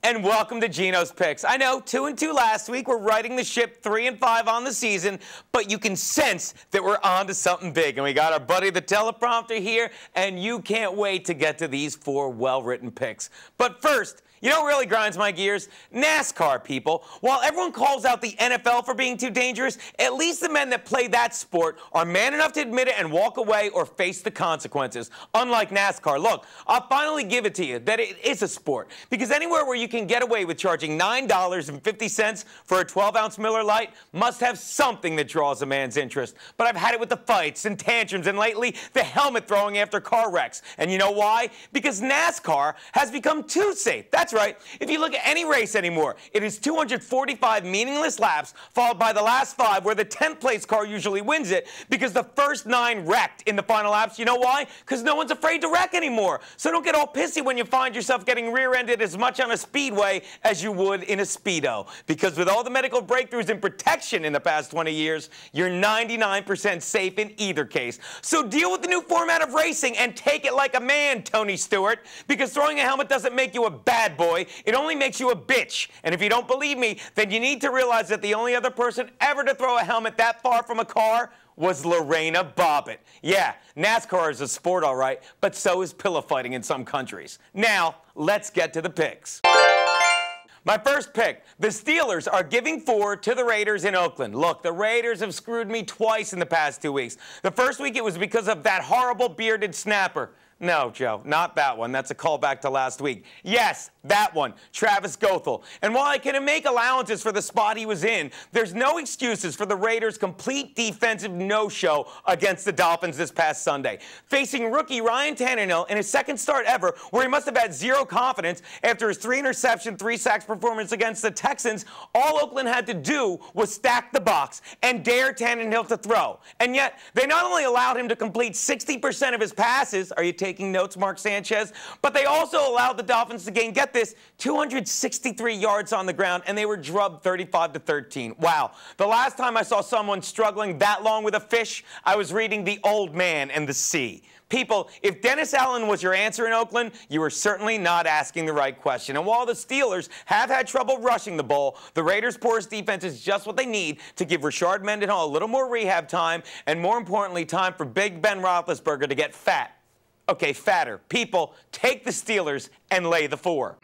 and welcome to Geno's Picks. I know 2-2 last week. We're riding the ship 3-5 on the season, but you can sense that we're on to something big. And we got our buddy the teleprompter here, and you can't wait to get to these 4 well-written picks. But first, you know what really grinds my gears? NASCAR, people. While everyone calls out the NFL for being too dangerous, at least the men that play that sport are man enough to admit it and walk away or face the consequences. Unlike NASCAR, look, I'll finally give it to you that it is a sport. Because anywhere where you can get away with charging $9.50 for a 12-ounce Miller Lite must have something that draws a man's interest. But I've had it with the fights and tantrums and lately the helmet throwing after car wrecks. And you know why? Because NASCAR has become too safe. That's right. If you look at any race anymore, it is 245 meaningless laps, followed by the last 5, where the 10th place car usually wins it, because the first 9 wrecked in the final laps. You know why? Because no one's afraid to wreck anymore. So don't get all pissy when you find yourself getting rear-ended as much on a speedway as you would in a Speedo. Because with all the medical breakthroughs and protection in the past 20 years, you're 99% safe in either case. So deal with the new format of racing and take it like a man, Tony Stewart, because throwing a helmet doesn't make you a bad boy. It only makes you a bitch. And if you don't believe me, then you need to realize that the only other person ever to throw a helmet that far from a car was Lorena Bobbitt. Yeah, NASCAR is a sport, all right, but so is pillow fighting in some countries. Now, let's get to the picks. My first pick, the Steelers are giving 4 to the Raiders in Oakland. Look, the Raiders have screwed me twice in the past 2 weeks. The first week it was because of that horrible bearded snapper. No, Joe, not that one. That's a callback to last week. Yes, that one, Travis Goethel. And while I can make allowances for the spot he was in, there's no excuses for the Raiders' complete defensive no-show against the Dolphins this past Sunday. Facing rookie Ryan Tannehill in his second start ever, where he must have had zero confidence after his 3-interception, 3-sacks performance against the Texans, all Oakland had to do was stack the box and dare Tannehill to throw. And yet, they not only allowed him to complete 60% of his passes, are you taking notes, Mark Sanchez? But they also allowed the Dolphins to gain, get this, 263 yards on the ground, and they were drubbed 35-13. Wow. The last time I saw someone struggling that long with a fish, I was reading The Old Man and the Sea. People, if Dennis Allen was your answer in Oakland, you were certainly not asking the right question. And while the Steelers have had trouble rushing the ball, the Raiders' porous defense is just what they need to give Rashard Mendenhall a little more rehab time, and more importantly, time for Big Ben Roethlisberger to get fat. Okay, fatter. People, take the Steelers and lay the 4.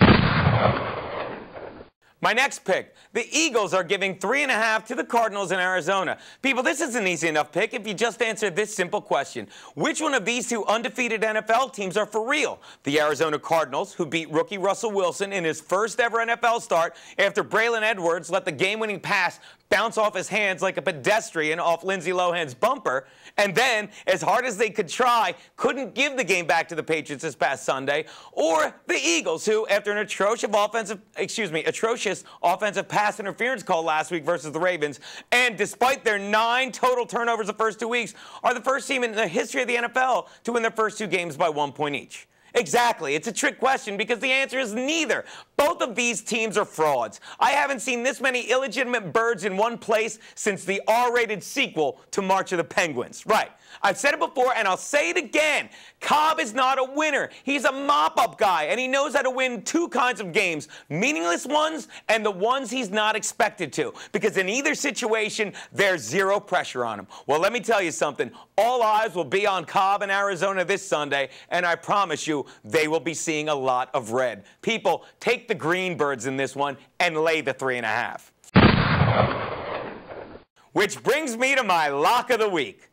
My next pick, the Eagles are giving 3.5 to the Cardinals in Arizona. People, this is an easy enough pick if you just answer this simple question. Which one of these 2 undefeated NFL teams are for real? The Arizona Cardinals, who beat rookie Russell Wilson in his first ever NFL start after Braylon Edwards let the game-winning pass bounce off his hands like a pedestrian off Lindsay Lohan's bumper, and then, as hard as they could try, couldn't give the game back to the Patriots this past Sunday, or the Eagles, who, after an atrocious offensive pass interference call last week versus the Ravens, and despite their 9 total turnovers the first 2 weeks, are the first team in the history of the NFL to win their first 2 games by 1 point each. Exactly. It's a trick question because the answer is neither. Both of these teams are frauds. I haven't seen this many illegitimate birds in one place since the R-rated sequel to March of the Penguins. Right. I've said it before, and I'll say it again. Cobb is not a winner. He's a mop-up guy, and he knows how to win 2 kinds of games, meaningless ones and the ones he's not expected to, because in either situation, there's zero pressure on him. Well, let me tell you something. All eyes will be on Cobb in Arizona this Sunday, and I promise you, they will be seeing a lot of red. People, take the Greenbirds in this one and lay the 3.5. Which brings me to my lock of the week.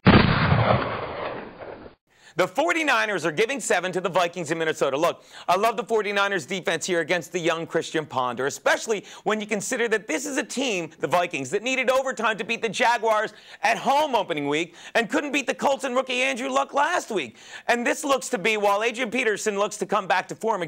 The 49ers are giving 7 to the Vikings in Minnesota. Look, I love the 49ers defense here against the young Christian Ponder, especially when you consider that this is a team, the Vikings, that needed overtime to beat the Jaguars at home opening week and couldn't beat the Colts and rookie Andrew Luck last week. And this looks to be, while Adrian Peterson looks to come back to form,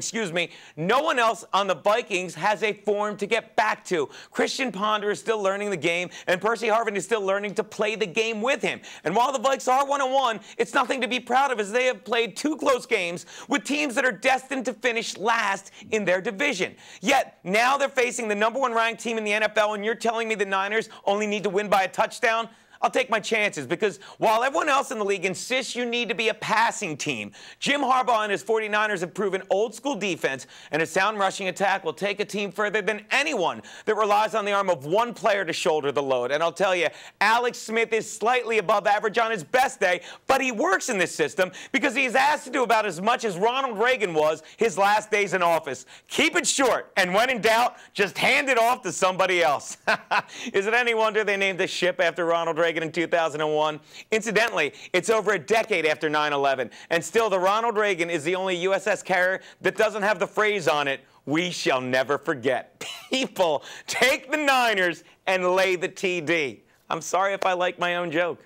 no one else on the Vikings has a form to get back to. Christian Ponder is still learning the game, and Percy Harvin is still learning to play the game with him. And while the Vikes are 1-1, it's nothing to be proud of, as they have played 2 close games with teams that are destined to finish last in their division. Yet, now they're facing the #1 ranked team in the NFL, and you're telling me the Niners only need to win by a touchdown? I'll take my chances because while everyone else in the league insists you need to be a passing team, Jim Harbaugh and his 49ers have proven old school defense and a sound rushing attack will take a team further than anyone that relies on the arm of one player to shoulder the load. And I'll tell you, Alex Smith is slightly above average on his best day, but he works in this system because he's asked to do about as much as Ronald Reagan was his last days in office. Keep it short, and when in doubt, just hand it off to somebody else. Is it any wonder they named the ship after Ronald Reagan in 2001? Incidentally, it's over a decade after 9/11, and still the Ronald Reagan is the only USS carrier that doesn't have the phrase on it, "We shall never forget." People, take the Niners and lay the TD. I'm sorry if I like my own joke.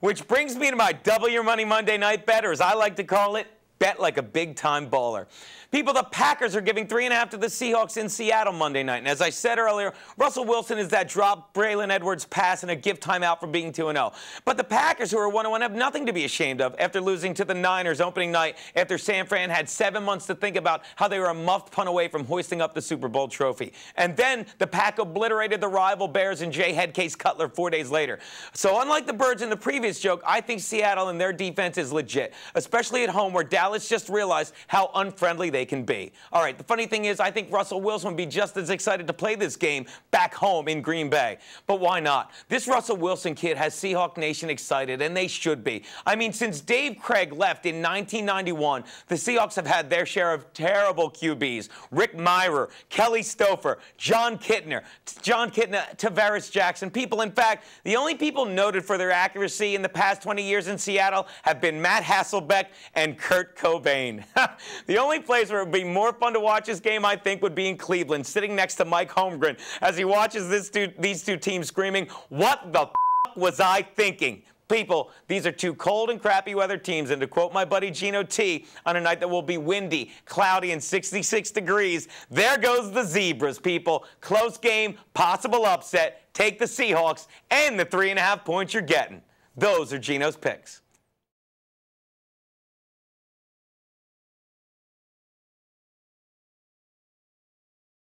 Which brings me to my Double Your Money Monday Night Bet, or as I like to call it, bet like a big-time baller. People, the Packers are giving 3.5 to the Seahawks in Seattle Monday night. And as I said earlier, Russell Wilson is that drop Braylon Edwards pass and a gift timeout from being 2-0. But the Packers, who are 1-1, have nothing to be ashamed of after losing to the Niners opening night after San Fran had 7 months to think about how they were a muffed punt away from hoisting up the Super Bowl trophy. And then the Pack obliterated the rival Bears and Jay Headcase Cutler 4 days later. So unlike the Birds in the previous joke, I think Seattle and their defense is legit, especially at home where Dallas just realized how unfriendly they can be. All right, the funny thing is I think Russell Wilson would be just as excited to play this game back home in Green Bay. But why not? This Russell Wilson kid has Seahawk Nation excited, and they should be. I mean, since Dave Craig left in 1991, the Seahawks have had their share of terrible QBs. Rick Mirer, Kelly Stouffer, John Kitna, Tavares Jackson. People, in fact, the only people noted for their accuracy in the past 20 years in Seattle have been Matt Hasselbeck and Kurt Cobain. The only place where it would be more fun to watch this game, I think, would be in Cleveland, sitting next to Mike Holmgren as he watches these two teams screaming, "What the f*** was I thinking?" People, these are two cold and crappy weather teams, and to quote my buddy Geno T, on a night that will be windy, cloudy, and 66 degrees, there goes the Zebras, people. Close game, possible upset. Take the Seahawks and the 3.5 points you're getting. Those are Geno's picks.